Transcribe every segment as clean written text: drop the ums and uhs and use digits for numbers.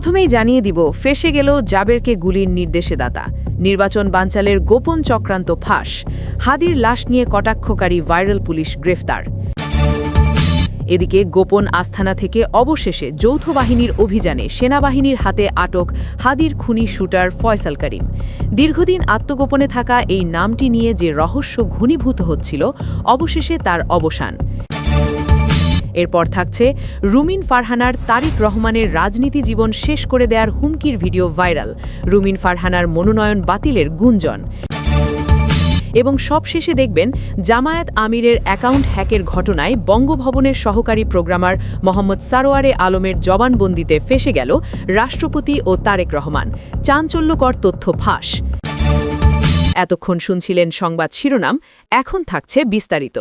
প্রথমেই জানিয়ে দিব, ফেঁসে গেল জাবেরকে গুলির নির্দেশদাতা। নির্বাচন বানচালের গোপন চক্রান্ত ফাঁস। হাদির লাশ নিয়ে কটাক্ষকারী ভাইরাল পুলিশ গ্রেফতার। এদিকে গোপন আস্থানা থেকে অবশেষে যৌথ বাহিনীর অভিযানে সেনাবাহিনীর হাতে আটক হাদির খুনি শুটার ফয়সাল করিম। দীর্ঘদিন আত্মগোপনে থাকা এই নামটি নিয়ে যে রহস্য ঘনীভূত হচ্ছিল, অবশেষে তার অবসান। এরপর থাকছে রুমিন ফারহানার তারিক রহমানের রাজনীতি জীবন শেষ করে দেওয়ার হুমকির ভিডিও ভাইরাল, রুমিন ফারহানার মনোনয়ন বাতিলের গুঞ্জন। এবং সবশেষে দেখবেন জামায়াত আমিরের অ্যাকাউন্ট হ্যাকের ঘটনায় বঙ্গভবনের সহকারী প্রোগ্রামার মোহাম্মদ সারোয়ারে আলমের জবানবন্দিতে ফেঁসে গেল রাষ্ট্রপতি ও তারেক রহমান। চাঞ্চল্যকর তথ্য ফাঁস। এতক্ষণ শুনছিলেন সংবাদ শিরোনাম, এখন থাকছে বিস্তারিত।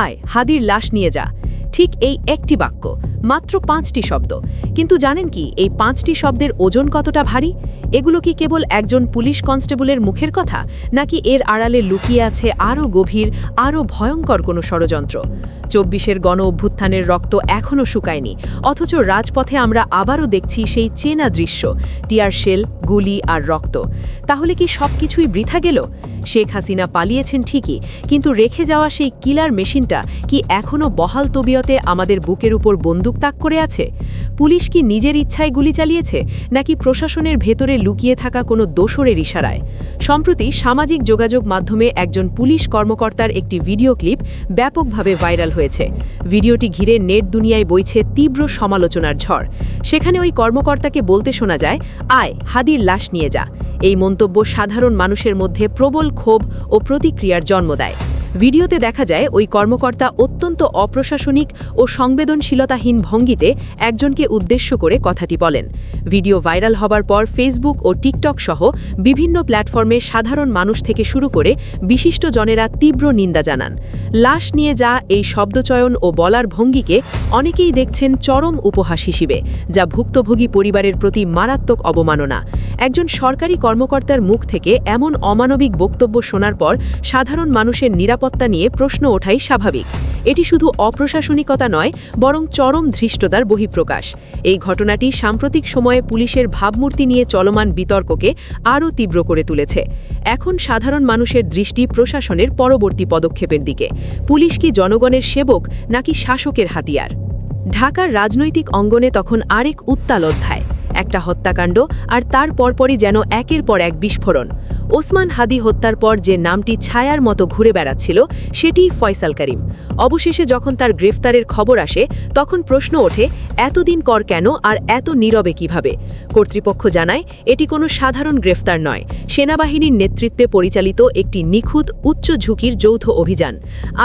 আয়, হাদির লাশ নিয়ে যা। ঠিক এই একটি বাক্য, মাত্র 5টি শব্দ। কিন্তু জানেন কি এই 5টি শব্দের ওজন কতটা ভারী? এগুলো কি কেবল একজন পুলিশ কনস্টেবলের মুখের কথা, নাকি এর আড়ালে লুকিয়ে আছে আরও গভীর, আরও ভয়ঙ্কর কোনো ষড়যন্ত্র? 24-এর গণ অভ্যুত্থানের রক্ত এখনও শুকায়নি, অথচ রাজপথে আমরা আবারও দেখছি সেই চেনা দৃশ্য, টিয়ার শেল, গুলি আর রক্ত। তাহলে কি সবকিছুই বৃথা গেল? শেখ হাসিনা পালিয়েছেন ঠিকই, কিন্তু রেখে যাওয়া সেই কিলার মেশিনটা কি এখনও বহাল তবিয়তে আমাদের বুকের উপর বন্দুক তাক করে আছে? পুলিশ কি নিজের ইচ্ছায় গুলি চালিয়েছে, নাকি প্রশাসনের ভেতরে লুকিয়ে থাকা কোনো দোসরের ইশারায়? সম্প্রতি সামাজিক যোগাযোগ মাধ্যমে একজন পুলিশ কর্মকর্তার একটি ভিডিও ক্লিপ ব্যাপকভাবে ভাইরাল হয়েছে। ভিডিওটি ঘিরে নেট দুনিয়ায় বইছে তীব্র সমালোচনার ঝড়। সেখানে ওই কর্মকর্তাকে বলতে শোনা যায়, আয়, হাদির লাশ নিয়ে যা। এই মন্তব্য সাধারণ মানুষের মধ্যে প্রবল ক্ষোভ ও প্রতিক্রিয়ার জন্ম দেয়। ভিডিওতে দেখা যায় ওই কর্মকর্তা অত্যন্ত অপ্রশাসনিক ও সংবেদনশীলতাহীন ভঙ্গিতে একজনকে উদ্দেশ্য করে কথাটি বলেন। ভিডিও ভাইরাল হবার পর ফেসবুক ও টিকটক সহ বিভিন্ন প্ল্যাটফর্মে সাধারণ মানুষ থেকে শুরু করে বিশিষ্টজনেরা তীব্র নিন্দা জানান। লাশ নিয়ে যা এই শব্দচয়ন ও বলার ভঙ্গিকে অনেকেই দেখছেন চরম উপহাস হিসেবে, যা ভুক্তভোগী পরিবারের প্রতি মারাত্মক অবমাননা। একজন সরকারি কর্মকর্তার মুখ থেকে এমন অমানবিক বক্তব্য শোনার পর সাধারণ মানুষের নিরাপত্তা নিয়ে প্রশ্ন ওঠাই স্বাভাবিক। এটি শুধু অপ্রশাসনিকতা নয়, বরং চরম ধৃষ্টতার বহিঃপ্রকাশ। এই ঘটনাটি সাম্প্রতিক সময়ে পুলিশের ভাবমূর্তি নিয়ে চলমান বিতর্ককে আরও তীব্র করে তুলেছে। এখন সাধারণ মানুষের দৃষ্টি প্রশাসনের পরবর্তী পদক্ষেপের দিকে। পুলিশ কি জনগণের সেবক, নাকি শাসকের হাতিয়ার? ঢাকার রাজনৈতিক অঙ্গনে তখন আরেক উত্তাল অধ্যায়। একটা হত্যাকাণ্ড, আর তার পরপরই যেন একের পর এক বিস্ফোরণ। ওসমান হাদি হত্যার পর যে নামটি ছায়ার মতো ঘুরে বেড়াচ্ছিল, সেটিই ফয়সাল করিম। অবশেষে যখন তার গ্রেফতারের খবর আসে, তখন প্রশ্ন ওঠে, এতদিন কর কেন, আর এত নীরবে কিভাবে? কর্তৃপক্ষ জানায়, এটি কোনো সাধারণ গ্রেফতার নয়, সেনাবাহিনীর নেতৃত্বে পরিচালিত একটি নিখুঁত, উচ্চ ঝুঁকির যৌথ অভিযান।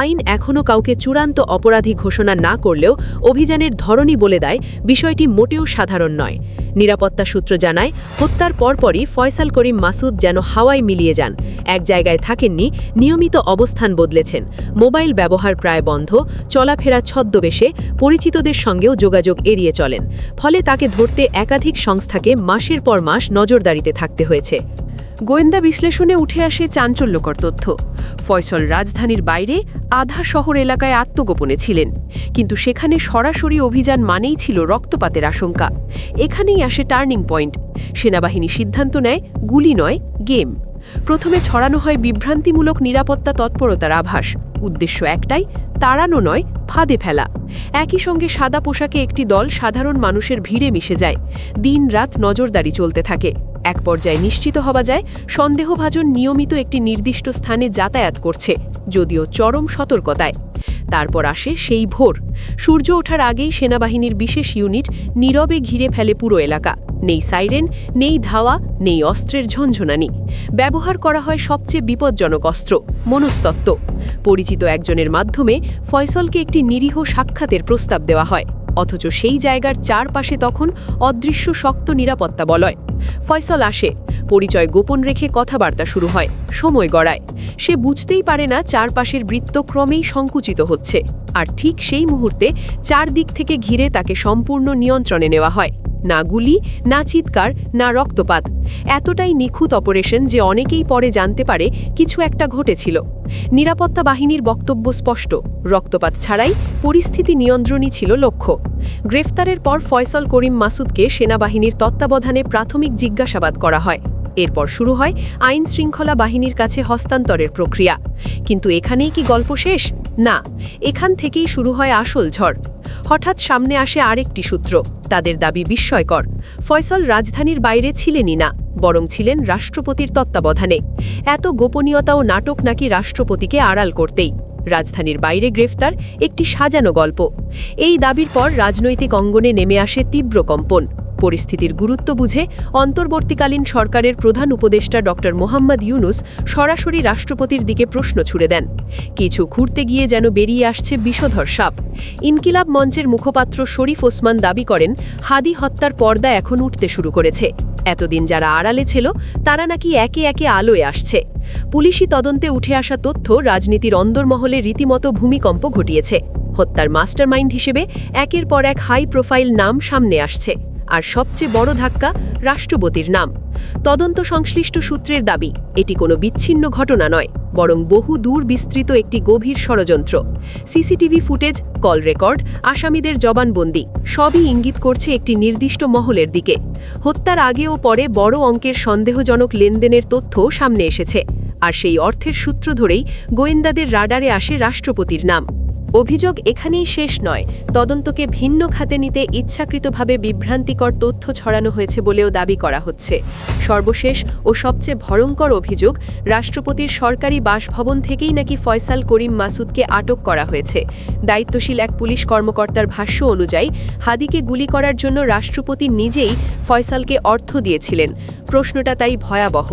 আইন এখনও কাউকে চূড়ান্ত অপরাধী ঘোষণা না করলেও অভিযানের ধরনই বলে দেয় বিষয়টি মোটেও সাধারণ নয়। নিরাপত্তা সূত্র জানায়, হত্যার পরপরই ফয়সাল করিম মাসুদ যেন হাওয়ায় মিলিয়ে যান। এক জায়গায় থাকেননি, নিয়মিত অবস্থান বদলেছেন। মোবাইল ব্যবহার প্রায় বন্ধ, চলাফেরা ছদ্মবেশে, পরিচিতদের সঙ্গেও যোগাযোগ এড়িয়ে চলেন। ফলে তাকে ধরতে একাধিক সংস্থাকে মাসের পর মাস নজরদারিতে থাকতে হয়েছে। গোয়েন্দা বিশ্লেষণে উঠে আসে চাঞ্চল্যকর তথ্য। ফয়সল রাজধানীর বাইরে আধা শহর এলাকায় আত্মগোপনে ছিলেন, কিন্তু সেখানে সরাসরি অভিযান মানেই ছিল রক্তপাতের আশঙ্কা। এখানেই আসে টার্নিং পয়েন্ট। সেনাবাহিনী সিদ্ধান্ত নেয়, গুলি নয়, গেম। প্রথমে ছড়ানো হয় বিভ্রান্তিমূলক নিরাপত্তা তৎপরতার আভাস। উদ্দেশ্য একটাই, তাড়ানো নয়, ফাঁদে ফেলা। একই সঙ্গে সাদা পোশাকে একটি দল সাধারণ মানুষের ভিড়ে মিশে যায়। দিন রাত নজরদারি চলতে থাকে। এক পর্যায়ে নিশ্চিত হওয়া যায়, সন্দেহভাজন নিয়মিত একটি নির্দিষ্ট স্থানে যাতায়াত করছে, যদিও চরম সতর্কতায়। তারপর আসে সেই ভোর। সূর্য ওঠার আগেই সেনাবাহিনীর বিশেষ ইউনিট নীরবে ঘিরে ফেলে পুরো এলাকা। নেই সাইরেন, নেই ধাওয়া, নেই অস্ত্রের ঝনঝনানি। ব্যবহার করা হয় সবচেয়ে বিপজ্জনক অস্ত্র, মনস্তত্ত্ব। পরিচিত একজনের মাধ্যমে ফয়সলকে একটি নিরীহ সাক্ষাতের প্রস্তাব দেওয়া হয়, অথচ সেই জায়গার চারপাশে তখন অদৃশ্য শক্ত নিরাপত্তা বলয়। ফয়সল আসে, পরিচয় গোপন রেখে কথাবার্তা শুরু হয়, সময় গড়ায়। সে বুঝতেই পারে না চারপাশের বৃত্ত ক্রমেই সংকুচিত হচ্ছে, আর ঠিক সেই মুহূর্তে চারদিক থেকে ঘিরে তাকে সম্পূর্ণ নিয়ন্ত্রণে নেওয়া হয়। না গুলি, না চিৎকার, না রক্তপাত। এতটাই নিখুঁত অপারেশন যে অনেকেই পরে জানতে পারে কিছু একটা ঘটেছিল। নিরাপত্তা বাহিনীর বক্তব্য স্পষ্ট, রক্তপাত ছাড়াই পরিস্থিতি নিয়ন্ত্রণই ছিল লক্ষ্য। গ্রেফতারের পর ফয়সাল করিম মাসুদকে সেনাবাহিনীর তত্ত্বাবধানে প্রাথমিক জিজ্ঞাসাবাদ করা হয়। এরপর শুরু হয় আইন শৃঙ্খলা বাহিনীর কাছে হস্তান্তরের প্রক্রিয়া। কিন্তু এখানেই কি গল্প শেষ? না, এখান থেকেই শুরু হয় আসল ঝড়। হঠাৎ সামনে আসে আরেকটি সূত্র। তাদের দাবি বিস্ময়কর। ফয়সাল রাজধানীর বাইরে ছিলেনই না, বরং ছিলেন রাষ্ট্রপতির তত্ত্বাবধানে। এত গোপনীয়তা ও নাটক নাকি রাষ্ট্রপতিকে আড়াল করতেই। রাজধানীর বাইরে গ্রেফতার একটি সাজানো গল্প। এই দাবির পর রাজনৈতিক অঙ্গনে নেমে আসে তীব্র কম্পন। পরিস্থিতির গুরুত্ব বুঝে অন্তর্বর্তীকালীন সরকারের প্রধান উপদেষ্টা ড. মোহাম্মদ ইউনুস সরাসরি রাষ্ট্রপতির দিকে প্রশ্ন ছুড়ে দেন। কিছু ঘুরতে গিয়ে যেন বেরিয়ে আসছে বিষধর সাপ। ইনকিলাব মঞ্চের মুখপাত্র শরীফ ওসমান দাবি করেন, হাদি হত্যার পর্দা এখন উঠতে শুরু করেছে। এতদিন যারা আড়ালে ছিল তারা নাকি একে একে আলোয় আসছে। পুলিশি তদন্তে উঠে আসা তথ্য রাজনীতির অন্দরমহলে রীতিমতো ভূমিকম্প ঘটিয়েছে। হত্যার মাস্টারমাইন্ড হিসেবে একের পর এক হাই প্রোফাইল নাম সামনে আসছে। আর সবচেয়ে বড় ধাক্কা, রাষ্ট্রপতির নাম। তদন্ত সংশ্লিষ্ট সূত্রের দাবি, এটি কোনো বিচ্ছিন্ন ঘটনা নয়, বরং বহু দূর বিস্তৃত একটি গভীর ষড়যন্ত্র। সিসিটিভি ফুটেজ, কল রেকর্ড, আসামিদের জবানবন্দি সবই ইঙ্গিত করছে একটি নির্দিষ্ট মহলের দিকে। হত্যার আগে ও পরে বড় অঙ্কের সন্দেহজনক লেনদেনের তথ্যও সামনে এসেছে। আর সেই অর্থের সূত্র ধরেই গোয়েন্দাদের রাডারে আসে রাষ্ট্রপতির নাম। অভিযোগ এখানেই শেষ নয়, তদন্তকে ভিন্ন খাতে নিতে ইচ্ছাকৃতভাবে বিভ্রান্তিকর তথ্য ছড়ানো হয়েছে বলেও দাবি করা হচ্ছে। সর্বশেষ ও সবচেয়ে ভয়ঙ্কর অভিযোগ, রাষ্ট্রপতির সরকারি বাসভবন থেকেই নাকি ফয়সাল করিম মাসুদকে আটক করা হয়েছে। দায়িত্বশীল এক পুলিশ কর্মকর্তার ভাষ্য অনুযায়ী হাদিকে গুলি করার জন্য রাষ্ট্রপতি নিজেই ফয়সালকে অর্থ দিয়েছিলেন। প্রশ্নটা তাই ভয়াবহ।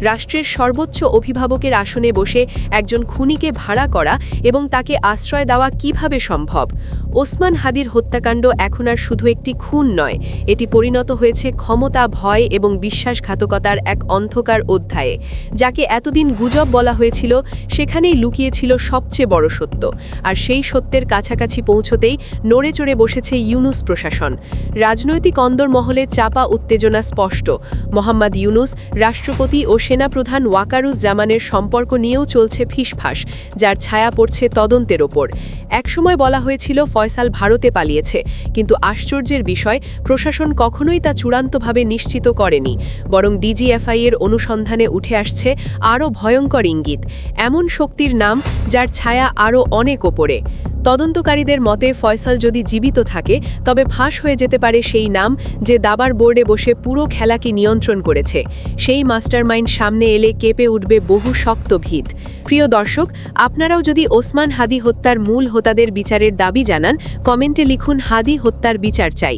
রাষ্ট্রের সর্বোচ্চ অভিভাবকের আসনে বসে একজন খুনিকে ভাড়া করা এবং তাকে আশ্রয় দেওয়া কিভাবে সম্ভব? ওসমান হাদির হত্যাকাণ্ড এখন আর শুধু একটি খুন নয়, এটি পরিণত হয়েছে ক্ষমতা, ভয় এবং বিশ্বাসঘাতকতার এক অন্ধকার অধ্যায়ে। যাকে এতদিন গুজব বলা হয়েছিল, সেখানেই লুকিয়েছিল সবচেয়ে বড় সত্য। আর সেই সত্যের কাছাকাছি পৌঁছতেই নড়ে চড়ে বসেছে ইউনুস প্রশাসন। রাজনৈতিক অন্দরমহলে চাপা উত্তেজনা স্পষ্ট। মোহাম্মদ ইউনুস, রাষ্ট্রপতি ও সেনাপ্রধান ওয়াকারুজ্জামানের সম্পর্ক নিয়েও চলছে ফিসফাস, যার ছায়া পড়ছে তদন্তের ওপর। একসময় বলা হয়েছিল ফয়সাল ভারতে পালিয়েছে, কিন্তু আশ্চর্যের বিষয়, প্রশাসন কখনোই তা চূড়ান্তভাবে নিশ্চিত করেনি। বরং ডিজিএফআই এর অনুসন্ধানে উঠে আসছে আরও ভয়ঙ্কর ইঙ্গিত, এমন শক্তির নাম যার ছায়া আরও অনেক ওপরে। তদন্তকারীদের মতে ফয়সাল যদি জীবিত থাকে, তবে ফাঁস হয়ে যেতে পারে সেই নাম যে দাবার বোর্ডে বসে পুরো খেলাকে নিয়ন্ত্রণ করেছে। সেই মাস্টারমাইন্ড সামনে এলে কেঁপে উঠবে বহু শক্ত ভিত। প্রিয় দর্শক, আপনারাও যদি ওসমান হাদি হত্যার মূল হোতাদের বিচারের দাবি জানান, কমেন্টে লিখুন হাদি হত্যার বিচার চাই।